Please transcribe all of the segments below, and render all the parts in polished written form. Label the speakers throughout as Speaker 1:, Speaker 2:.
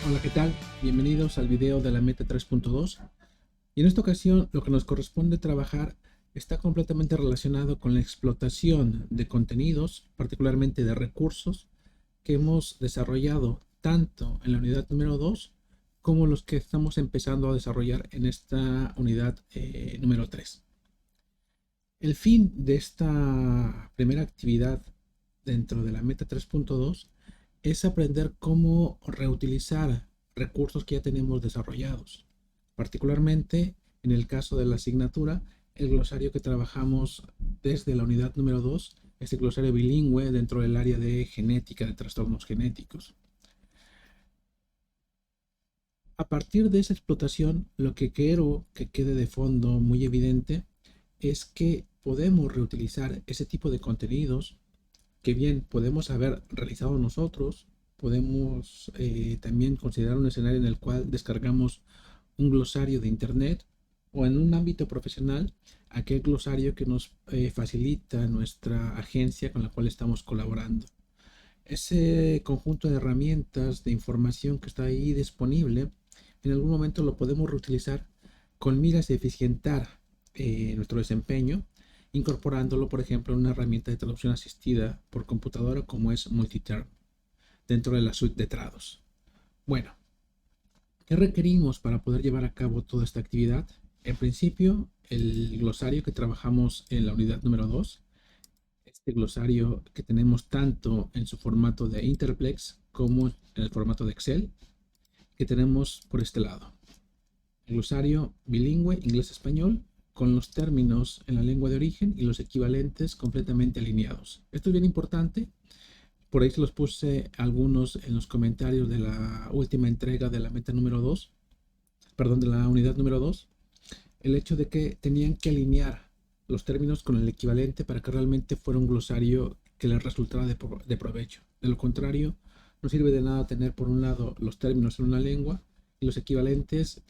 Speaker 1: Hola, ¿qué tal? Bienvenidos al video de la Meta 3.2. Y en esta ocasión lo que nos corresponde trabajar está completamente relacionado con la explotación de contenidos, particularmente de recursos que hemos desarrollado tanto en la unidad número 2 como los que estamos empezando a desarrollar en esta unidad número 3. El fin de esta primera actividad dentro de la Meta 3.2 es aprender cómo reutilizar recursos que ya tenemos desarrollados. Particularmente en el caso de la asignatura, el glosario que trabajamos desde la unidad número 2 es el glosario bilingüe dentro del área de genética, de trastornos genéticos. A partir de esa explotación, lo que quiero que quede de fondo muy evidente es que podemos reutilizar ese tipo de contenidos que bien podemos haber realizado nosotros. Podemos también considerar un escenario en el cual descargamos un glosario de internet, o en un ámbito profesional aquel glosario que nos facilita nuestra agencia con la cual estamos colaborando. Ese conjunto de herramientas, de información que está ahí disponible, en algún momento lo podemos reutilizar con miras de eficientar nuestro desempeño, incorporándolo, por ejemplo, en una herramienta de traducción asistida por computadora como es Multiterm, dentro de la suite de Trados. Bueno, ¿qué requerimos para poder llevar a cabo toda esta actividad? En principio, el glosario que trabajamos en la unidad número 2, este glosario que tenemos tanto en su formato de Interplex como en el formato de Excel, que tenemos por este lado. El glosario bilingüe inglés-español con los términos en la lengua de origen y los equivalentes completamente alineados. Esto es bien importante. Por ahí se los puse algunos en los comentarios de la última entrega de la meta número 2, perdón, de la unidad número 2. El hecho de que tenían que alinear los términos con el equivalente para que realmente fuera un glosario que les resultara de provecho. De lo contrario, no sirve de nada tener por un lado los términos en una lengua y los equivalentes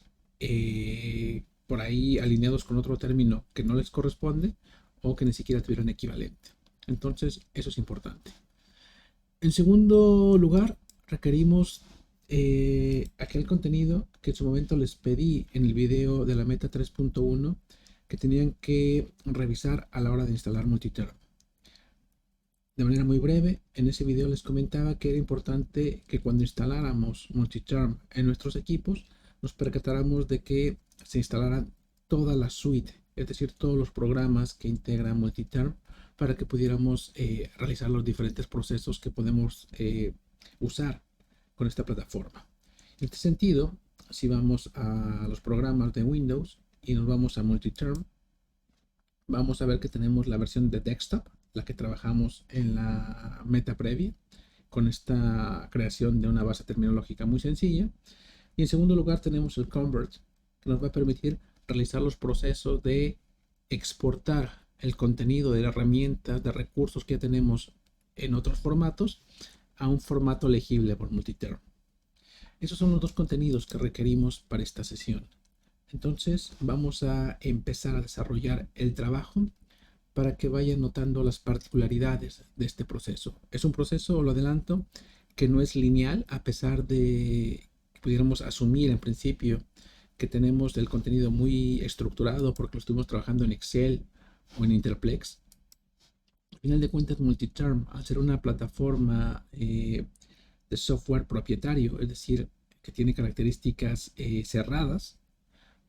Speaker 1: por ahí alineados con otro término que no les corresponde o que ni siquiera tuvieran equivalente. Entonces, eso es importante. En segundo lugar, requerimos aquel contenido que en su momento les pedí en el video de la Meta 3.1 que tenían que revisar a la hora de instalar Multiterm. De manera muy breve, en ese video les comentaba que era importante que cuando instaláramos Multiterm en nuestros equipos, nos percatáramos de que se instalaran toda la suite, es decir, todos los programas que integran Multiterm, para que pudiéramos realizar los diferentes procesos que podemos usar con esta plataforma. En este sentido, si vamos a los programas de Windows y nos vamos a Multiterm, vamos a ver que tenemos la versión de desktop, la que trabajamos en la meta previa, con esta creación de una base terminológica muy sencilla. Y en segundo lugar tenemos el Convert, que nos va a permitir realizar los procesos de exportar el contenido de la herramienta, de recursos que ya tenemos en otros formatos, a un formato legible por Multiterm. Esos son los dos contenidos que requerimos para esta sesión. Entonces vamos a empezar a desarrollar el trabajo para que vayan notando las particularidades de este proceso. Es un proceso, lo adelanto, que no es lineal, a pesar de que pudiéramos asumir en principio que tenemos el contenido muy estructurado porque lo estuvimos trabajando en Excel o en Interplex. Al final de cuentas, Multiterm, al ser una plataforma de software propietario, es decir, que tiene características cerradas,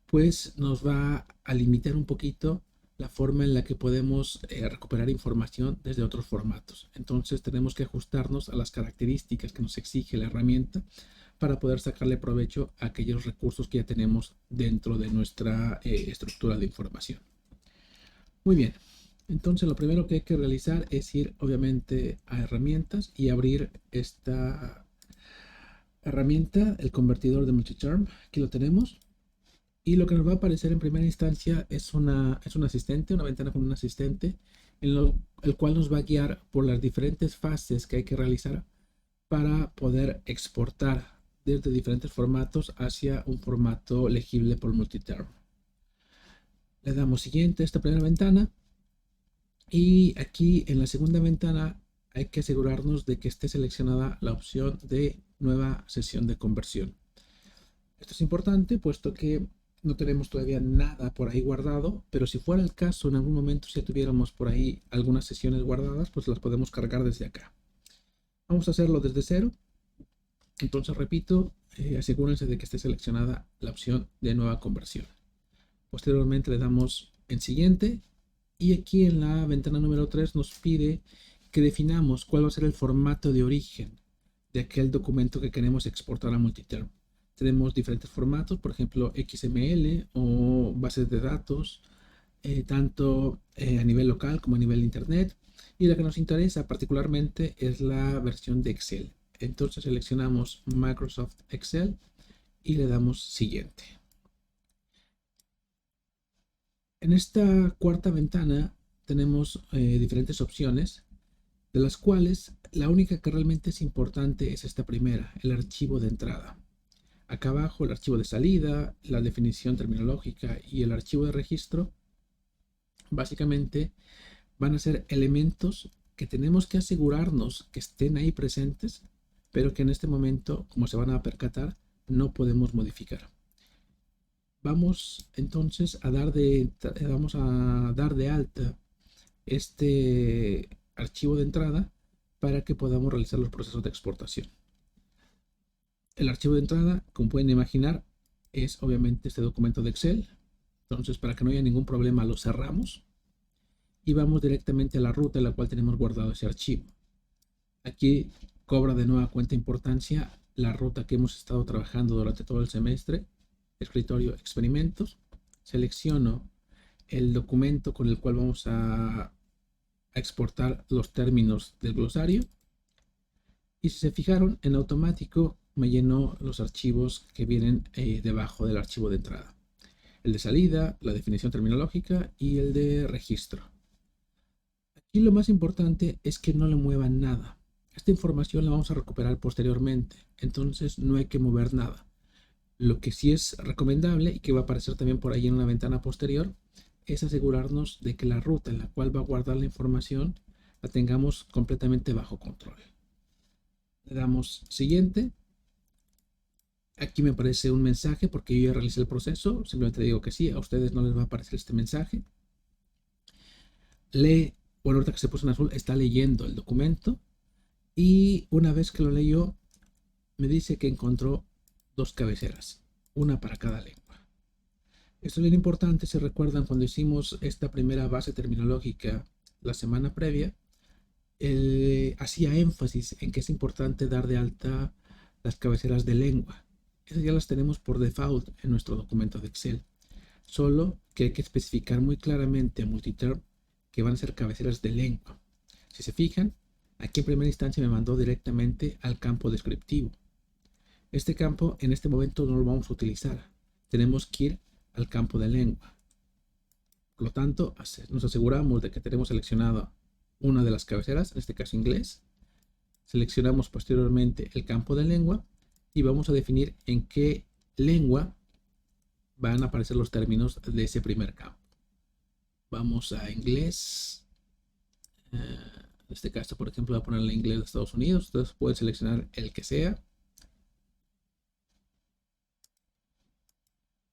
Speaker 1: pues nos va a limitar un poquito la forma en la que podemos recuperar información desde otros formatos. Entonces tenemos que ajustarnos a las características que nos exige la herramienta para poder sacarle provecho a aquellos recursos que ya tenemos dentro de nuestra estructura de información. Muy bien, entonces lo primero que hay que realizar es ir obviamente a herramientas y abrir esta herramienta, el convertidor de Multiterm. Aquí lo tenemos. Y lo que nos va a aparecer en primera instancia es un asistente, una ventana con un asistente, el cual nos va a guiar por las diferentes fases que hay que realizar para poder exportar desde diferentes formatos hacia un formato legible por multiterm. Le damos siguiente a esta primera ventana y aquí en la segunda ventana hay que asegurarnos de que esté seleccionada la opción de nueva sesión de conversión. Esto es importante puesto que no tenemos todavía nada por ahí guardado, pero si fuera el caso en algún momento, si tuviéramos por ahí algunas sesiones guardadas, pues las podemos cargar desde acá. Vamos a hacerlo desde cero. Entonces repito, asegúrense de que esté seleccionada la opción de nueva conversión. Posteriormente le damos en siguiente y aquí en la ventana número 3 nos pide que definamos cuál va a ser el formato de origen de aquel documento que queremos exportar a multiterm. Tenemos diferentes formatos, por ejemplo XML o bases de datos, tanto a nivel local como a nivel internet, y la que nos interesa particularmente es la versión de Excel. Entonces seleccionamos Microsoft Excel y le damos siguiente. En esta cuarta ventana tenemos diferentes opciones, de las cuales la única que realmente es importante es esta primera, el archivo de entrada. Acá abajo el archivo de salida, la definición terminológica y el archivo de registro básicamente van a ser elementos que tenemos que asegurarnos que estén ahí presentes, pero que en este momento, como se van a percatar, no podemos modificar. Vamos entonces a dar de alta este archivo de entrada para que podamos realizar los procesos de exportación. El archivo de entrada, como pueden imaginar, es obviamente este documento de Excel. Entonces, para que no haya ningún problema, lo cerramos y vamos directamente a la ruta en la cual tenemos guardado ese archivo. Aquí cobra de nueva cuenta importancia la ruta que hemos estado trabajando durante todo el semestre. Escritorio experimentos, selecciono el documento con el cual vamos a exportar los términos del glosario y si se fijaron, en automático me llenó los archivos que vienen debajo del archivo de entrada, el de salida, la definición terminológica y el de registro. Aquí lo más importante es que no le muevan nada. Esta información la vamos a recuperar posteriormente, entonces no hay que mover nada. Lo que sí es recomendable y que va a aparecer también por ahí en una ventana posterior es asegurarnos de que la ruta en la cual va a guardar la información la tengamos completamente bajo control. Le damos siguiente. Aquí me aparece un mensaje porque yo ya realicé el proceso. Simplemente digo que sí, a ustedes no les va a aparecer este mensaje. Bueno, ahorita que se puso en azul, está leyendo el documento y una vez que lo leyó, me dice que encontró dos cabeceras, una para cada lengua. Esto es bien importante, si recuerdan cuando hicimos esta primera base terminológica la semana previa, hacía énfasis en que es importante dar de alta las cabeceras de lengua. Esas ya las tenemos por default en nuestro documento de Excel, solo que hay que especificar muy claramente a multiterm que van a ser cabeceras de lengua. Si se fijan, aquí en primera instancia me mandó directamente al campo descriptivo. Este campo en este momento no lo vamos a utilizar. Tenemos que ir al campo de lengua. Por lo tanto, nos aseguramos de que tenemos seleccionado una de las cabeceras, en este caso inglés. Seleccionamos posteriormente el campo de lengua y vamos a definir en qué lengua van a aparecer los términos de ese primer campo. Vamos a inglés. En este caso, por ejemplo, voy a ponerle inglés de Estados Unidos. Ustedes pueden seleccionar el que sea.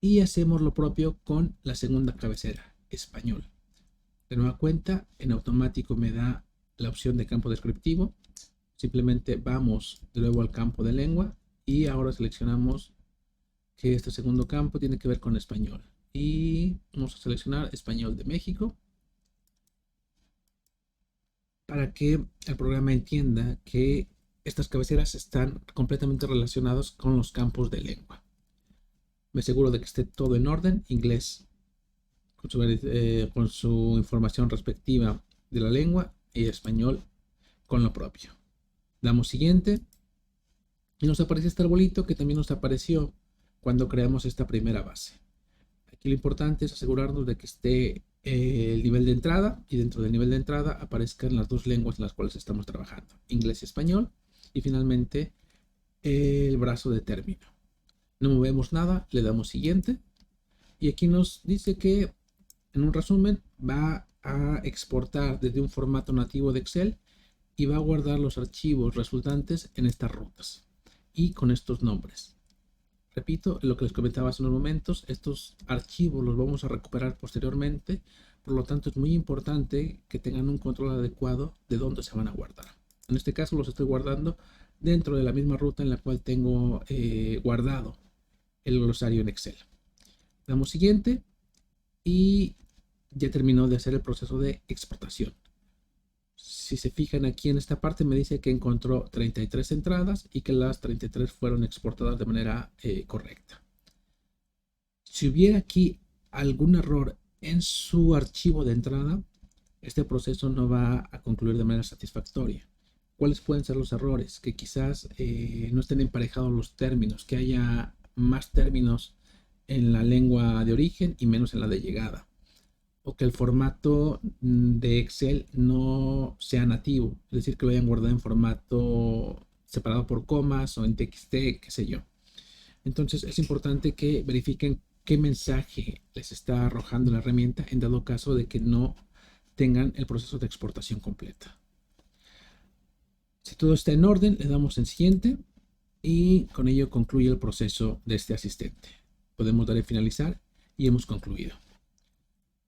Speaker 1: Y hacemos lo propio con la segunda cabecera, español. De nueva cuenta, en automático me da la opción de campo descriptivo. Simplemente vamos de nuevo al campo de lengua y ahora seleccionamos que este segundo campo tiene que ver con español. Y vamos a seleccionar español de México para que el programa entienda que estas cabeceras están completamente relacionadas con los campos de lengua. Me aseguro de que esté todo en orden, inglés con su información respectiva de la lengua y español con lo propio. Damos siguiente y nos aparece este arbolito que también nos apareció cuando creamos esta primera base. Aquí lo importante es asegurarnos de que esté el nivel de entrada y dentro del nivel de entrada aparezcan las dos lenguas en las cuales estamos trabajando, inglés y español, y finalmente el brazo de término. No movemos nada, le damos siguiente y aquí nos dice que en un resumen va a exportar desde un formato nativo de Excel y va a guardar los archivos resultantes en estas rutas y con estos nombres. Repito, lo que les comentaba hace unos momentos, estos archivos los vamos a recuperar posteriormente, por lo tanto es muy importante que tengan un control adecuado de dónde se van a guardar. En este caso los estoy guardando dentro de la misma ruta en la cual tengo guardado el glosario en Excel. Damos siguiente y ya terminó de hacer el proceso de exportación. Si se fijan aquí en esta parte me dice que encontró 33 entradas y que las 33 fueron exportadas de manera correcta. Si hubiera aquí algún error en su archivo de entrada, este proceso no va a concluir de manera satisfactoria. ¿Cuáles pueden ser los errores? Que quizás no estén emparejados los términos, que haya más términos en la lengua de origen y menos en la de llegada, o que el formato de Excel no sea nativo, es decir, que lo hayan guardado en formato separado por comas o en TXT, qué sé yo. Entonces es importante que verifiquen qué mensaje les está arrojando la herramienta en dado caso de que no tengan el proceso de exportación completa. Si todo está en orden, le damos en siguiente y con ello concluye el proceso de este asistente. Podemos dar en finalizar y hemos concluido.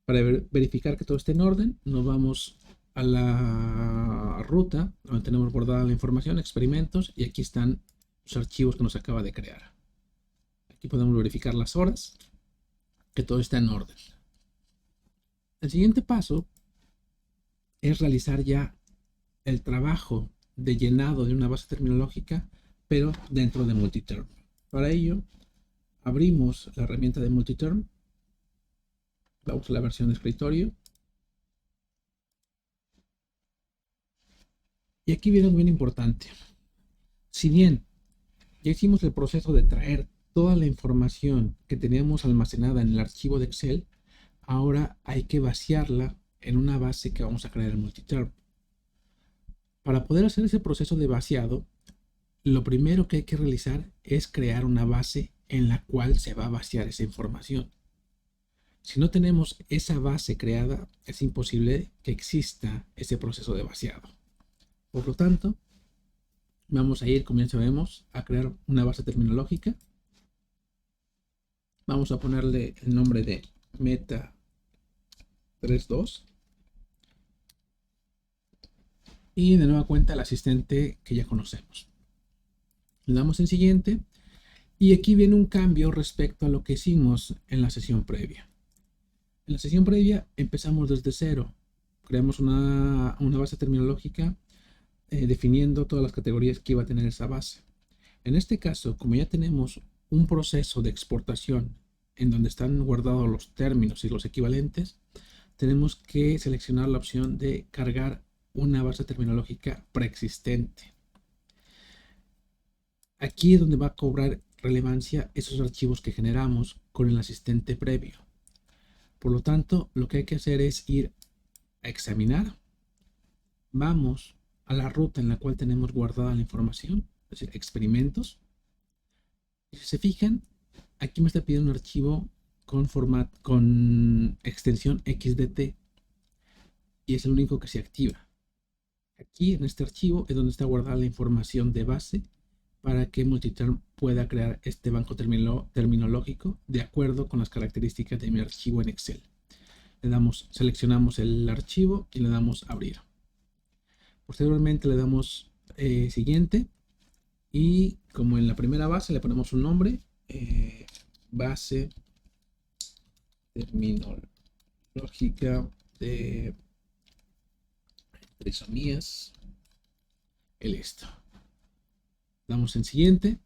Speaker 1: Para verificar que todo esté en orden, nos vamos a la ruta donde tenemos guardada la información, experimentos, y aquí están los archivos que nos acaba de crear. Aquí podemos verificar las horas, que todo está en orden. El siguiente paso es realizar ya el trabajo de llenado de una base terminológica, pero dentro de Multiterm. Para ello, abrimos la herramienta de Multiterm, vamos a la versión de escritorio, y aquí viene algo bien importante. Si bien ya hicimos el proceso de traer toda la información que teníamos almacenada en el archivo de Excel, ahora hay que vaciarla en una base que vamos a crear en Multiterm. Para poder hacer ese proceso de vaciado, lo primero que hay que realizar es crear una base en la cual se va a vaciar esa información. Si no tenemos esa base creada, es imposible que exista ese proceso de vaciado. Por lo tanto, vamos a ir, como ya sabemos, a crear una base terminológica. Vamos a ponerle el nombre de Meta 32. Y de nueva cuenta el asistente que ya conocemos. Le damos en siguiente y aquí viene un cambio respecto a lo que hicimos en la sesión previa. En la sesión previa empezamos desde cero. Creamos una base terminológica definiendo todas las categorías que iba a tener esa base. En este caso, como ya tenemos un proceso de exportación en donde están guardados los términos y los equivalentes, tenemos que seleccionar la opción de cargar una base terminológica preexistente. Aquí es donde va a cobrar relevancia esos archivos que generamos con el asistente previo. Por lo tanto, lo que hay que hacer es ir a examinar. Vamos a la ruta en la cual tenemos guardada la información, es decir, experimentos. Y si se fijan, aquí me está pidiendo un archivo con extensión XDT y es el único que se activa. Aquí en este archivo es donde está guardada la información de base para que Multiterm pueda crear este banco terminológico de acuerdo con las características de mi archivo en Excel. Seleccionamos el archivo y le damos abrir. Posteriormente le damos siguiente y como en la primera base le ponemos un nombre, base terminológica de trisomías y listo. Damos en siguiente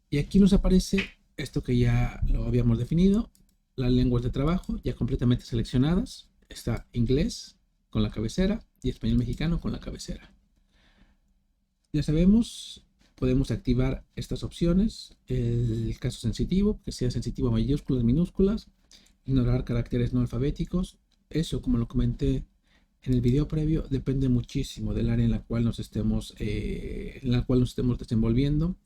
Speaker 1: y aquí nos aparece esto que ya lo habíamos definido, las lenguas de trabajo ya completamente seleccionadas. Está inglés con la cabecera y español mexicano con la cabecera. Ya sabemos, podemos activar estas opciones, el caso sensitivo, que sea sensitivo a mayúsculas, minúsculas, ignorar caracteres no alfabéticos. Eso, como lo comenté en el video previo, depende muchísimo del área en la cual nos estemos desenvolviendo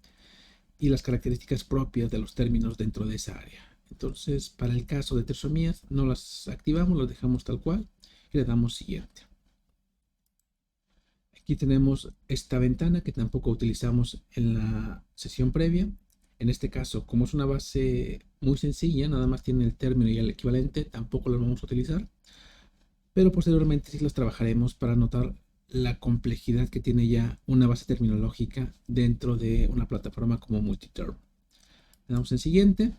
Speaker 1: y las características propias de los términos dentro de esa área. Entonces, para el caso de trisomías, no las activamos, las dejamos tal cual y le damos siguiente. Aquí tenemos esta ventana que tampoco utilizamos en la sesión previa. En este caso, como es una base muy sencilla, nada más tiene el término y el equivalente, tampoco lo vamos a utilizar. Pero posteriormente sí los trabajaremos para notar la complejidad que tiene ya una base terminológica dentro de una plataforma como Multiterm. Le damos en siguiente.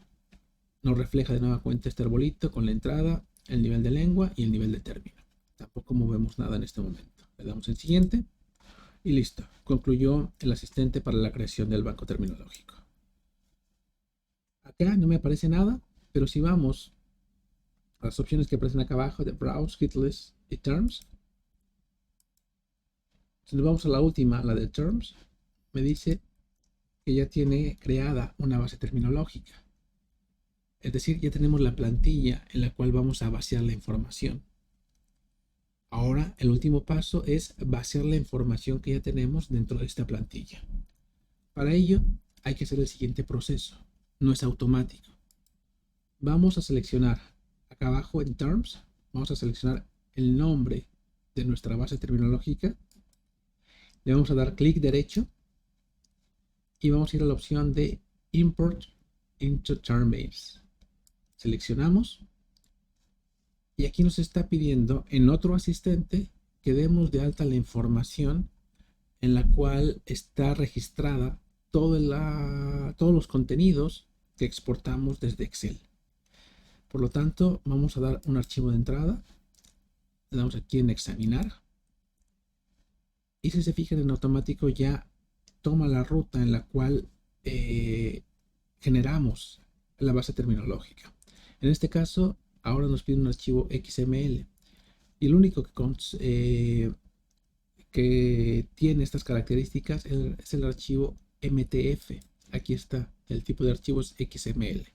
Speaker 1: Nos refleja de nueva cuenta este arbolito con la entrada, el nivel de lengua y el nivel de término. Tampoco movemos nada en este momento. Le damos en siguiente y listo. Concluyó el asistente para la creación del banco terminológico. Acá no me aparece nada, pero si vamos a las opciones que aparecen acá abajo de Browse, Hit List y Terms, si nos vamos a la última, la de Terms, me dice que ya tiene creada una base terminológica. Es decir, ya tenemos la plantilla en la cual vamos a vaciar la información. Ahora, el último paso es vaciar la información que ya tenemos dentro de esta plantilla. Para ello, hay que hacer el siguiente proceso. No es automático. Vamos a seleccionar acá abajo en Terms, vamos a seleccionar el nombre de nuestra base terminológica. Le vamos a dar clic derecho y vamos a ir a la opción de Import into Termbase. Seleccionamos y aquí nos está pidiendo en otro asistente que demos de alta la información en la cual está registrada todos los contenidos que exportamos desde Excel. Por lo tanto, vamos a dar un archivo de entrada. Le damos aquí en examinar. Y si se fijan, en automático ya toma la ruta en la cual generamos la base terminológica. En este caso, ahora nos pide un archivo XML. Y el único que tiene estas características es el archivo MTF. Aquí está, el tipo de archivo es XML.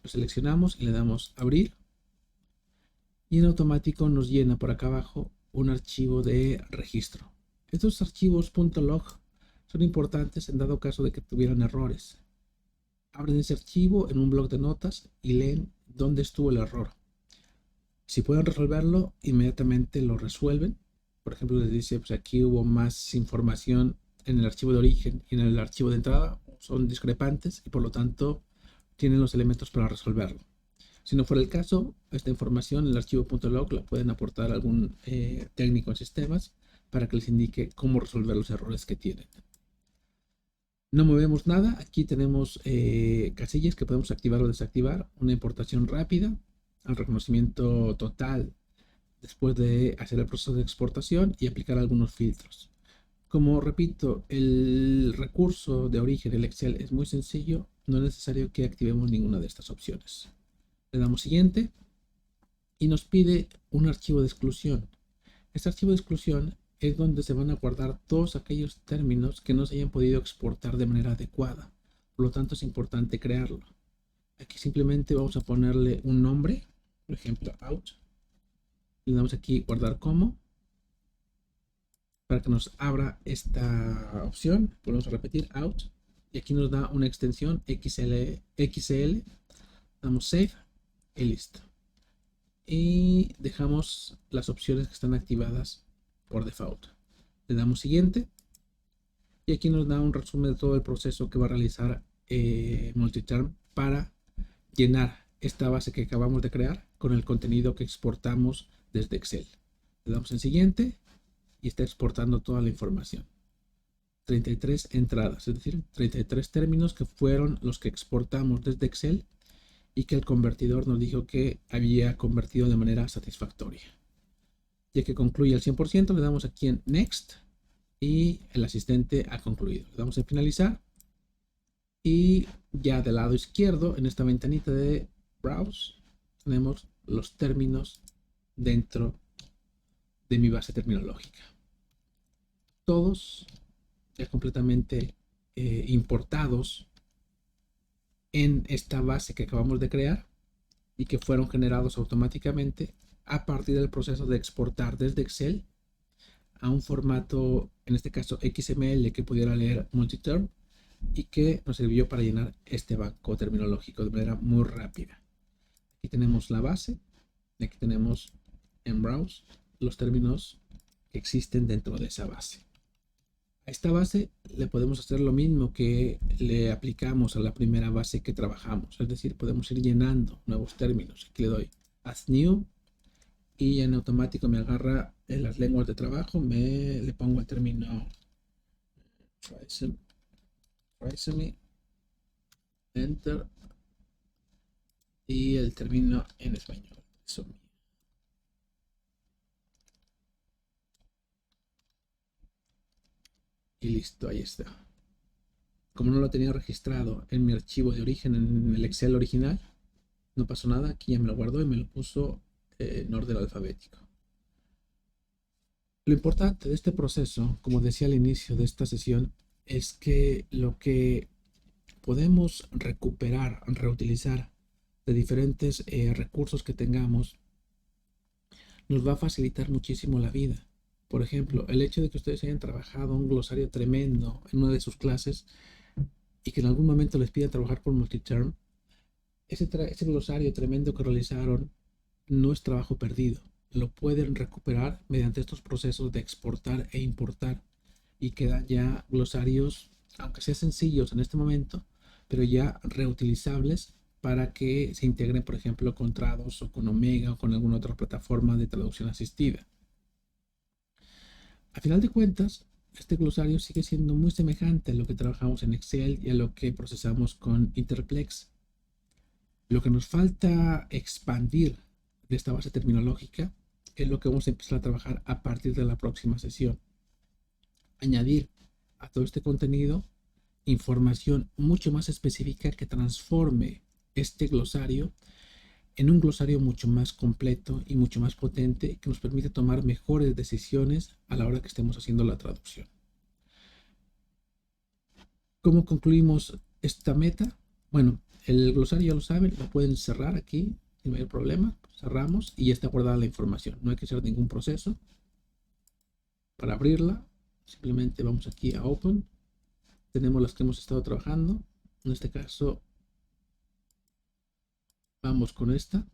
Speaker 1: Lo seleccionamos y le damos abrir. Y en automático nos llena por acá abajo un archivo de registro. Estos archivos .log son importantes en dado caso de que tuvieran errores. Abren ese archivo en un bloc de notas y leen dónde estuvo el error. Si pueden resolverlo, inmediatamente lo resuelven. Por ejemplo, les dice, pues aquí hubo más información en el archivo de origen y en el archivo de entrada, son discrepantes y por lo tanto tienen los elementos para resolverlo. Si no fuera el caso, esta información en el archivo .log la pueden aportar a algún técnico en sistemas para que les indique cómo resolver los errores que tienen. No movemos nada. Aquí tenemos casillas que podemos activar o desactivar. Una importación rápida, al reconocimiento total después de hacer el proceso de exportación y aplicar algunos filtros. Como repito, el recurso de origen del Excel es muy sencillo, no es necesario que activemos ninguna de estas opciones. Le damos siguiente y nos pide un archivo de exclusión. Este archivo de exclusión es donde se van a guardar todos aquellos términos que no se hayan podido exportar de manera adecuada. Por lo tanto, es importante crearlo. Aquí simplemente vamos a ponerle un nombre, por ejemplo, out. Le damos aquí guardar como para que nos abra esta opción. Volvemos a repetir out y aquí nos da una extensión XL. Damos save y listo. Y dejamos las opciones que están activadas por default. Le damos siguiente y aquí nos da un resumen de todo el proceso que va a realizar Multiterm para llenar esta base que acabamos de crear con el contenido que exportamos desde Excel. Le damos en siguiente y está exportando toda la información. 33 entradas, es decir, 33 términos que fueron los que exportamos desde Excel y que el convertidor nos dijo que había convertido de manera satisfactoria. Ya que concluye al 100%, le damos aquí en Next y el asistente ha concluido. Le damos en Finalizar y ya del lado izquierdo, en esta ventanita de Browse, tenemos los términos dentro de mi base terminológica. Todos ya completamente importados en esta base que acabamos de crear. y que fueron generados automáticamente a partir del proceso de exportar desde Excel a un formato, en este caso XML, que pudiera leer multiterm y que nos sirvió para llenar este banco terminológico de manera muy rápida. Aquí tenemos la base, y aquí tenemos en Browse los términos que existen dentro de esa base. A esta base le podemos hacer lo mismo que le aplicamos a la primera base que trabajamos, es decir, podemos ir llenando nuevos términos. Aquí le doy Add New y en automático me agarra en las lenguas de trabajo, le pongo el término trisomy, enter, y el término en español, trisomy. Y listo, ahí está. Como no lo tenía registrado en mi archivo de origen, en el Excel original, no pasó nada. Aquí ya me lo guardó y me lo puso en orden alfabético. Lo importante de este proceso, como decía al inicio de esta sesión, es que lo que podemos recuperar, reutilizar de diferentes recursos que tengamos, nos va a facilitar muchísimo la vida. Por ejemplo, el hecho de que ustedes hayan trabajado un glosario tremendo en una de sus clases y que en algún momento les pidan trabajar por multiterm, ese glosario tremendo que realizaron no es trabajo perdido. Lo pueden recuperar mediante estos procesos de exportar e importar y quedan ya glosarios, aunque sean sencillos en este momento, pero ya reutilizables para que se integren, por ejemplo, con Trados o con Omega o con alguna otra plataforma de traducción asistida. A final de cuentas, este glosario sigue siendo muy semejante a lo que trabajamos en Excel y a lo que procesamos con Interplex. Lo que nos falta expandir de esta base terminológica es lo que vamos a empezar a trabajar a partir de la próxima sesión. Añadir a todo este contenido información mucho más específica que transforme este glosario en un glosario mucho más completo y mucho más potente que nos permite tomar mejores decisiones a la hora que estemos haciendo la traducción. ¿Cómo concluimos esta meta? Bueno, el glosario ya lo saben, lo pueden cerrar aquí sin mayor problema. Cerramos y ya está guardada la información. No hay que hacer ningún proceso para abrirla. Simplemente vamos aquí a Open. Tenemos las que hemos estado trabajando. En este caso, vamos con esta.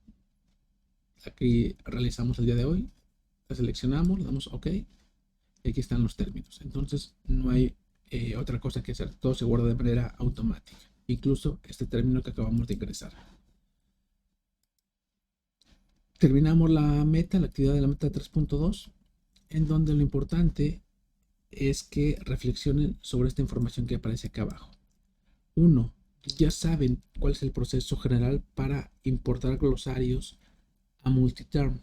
Speaker 1: La que realizamos el día de hoy. La seleccionamos, le damos OK. Y aquí están los términos. Entonces, no hay otra cosa que hacer. Todo se guarda de manera automática. Incluso este término que acabamos de ingresar. Terminamos la meta, la actividad de la meta 3.2, en donde lo importante es que reflexionen sobre esta información que aparece acá abajo. 1. Ya saben cuál es el proceso general para importar glosarios a multiterm.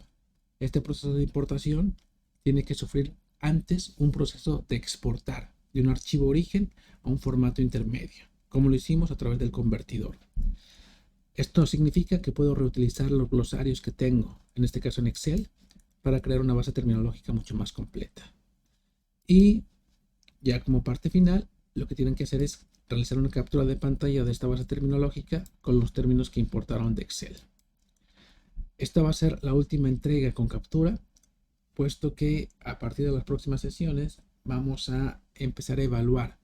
Speaker 1: Este proceso de importación tiene que sufrir antes un proceso de exportar de un archivo origen a un formato intermedio, como lo hicimos a través del convertidor. Esto significa que puedo reutilizar los glosarios que tengo, en este caso en Excel, para crear una base terminológica mucho más completa. Y ya como parte final, lo que tienen que hacer es realizar una captura de pantalla de esta base terminológica con los términos que importaron de Excel. Esta va a ser la última entrega con captura, puesto que a partir de las próximas sesiones vamos a empezar a evaluar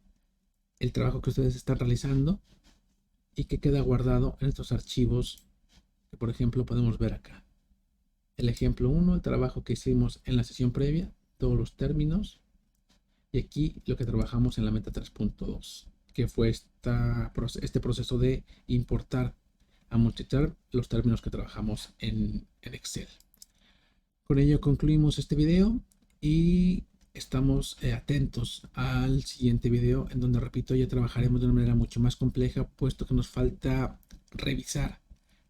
Speaker 1: el trabajo que ustedes están realizando y que queda guardado en estos archivos que, por ejemplo, podemos ver acá. El ejemplo 1, el trabajo que hicimos en la sesión previa, todos los términos, y aquí lo que trabajamos en la meta 3.2, que fue este proceso de importar a multiterm los términos que trabajamos en Excel. Con ello concluimos este video y estamos atentos al siguiente video, en donde, repito, ya trabajaremos de una manera mucho más compleja, puesto que nos falta revisar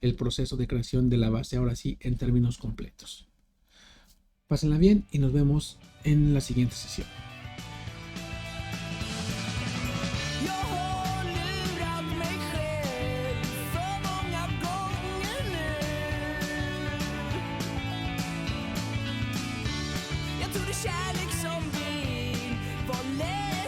Speaker 1: el proceso de creación de la base, ahora sí, en términos completos. Pásenla bien y nos vemos en la siguiente sesión.
Speaker 2: Kärlek som vill vara lätt.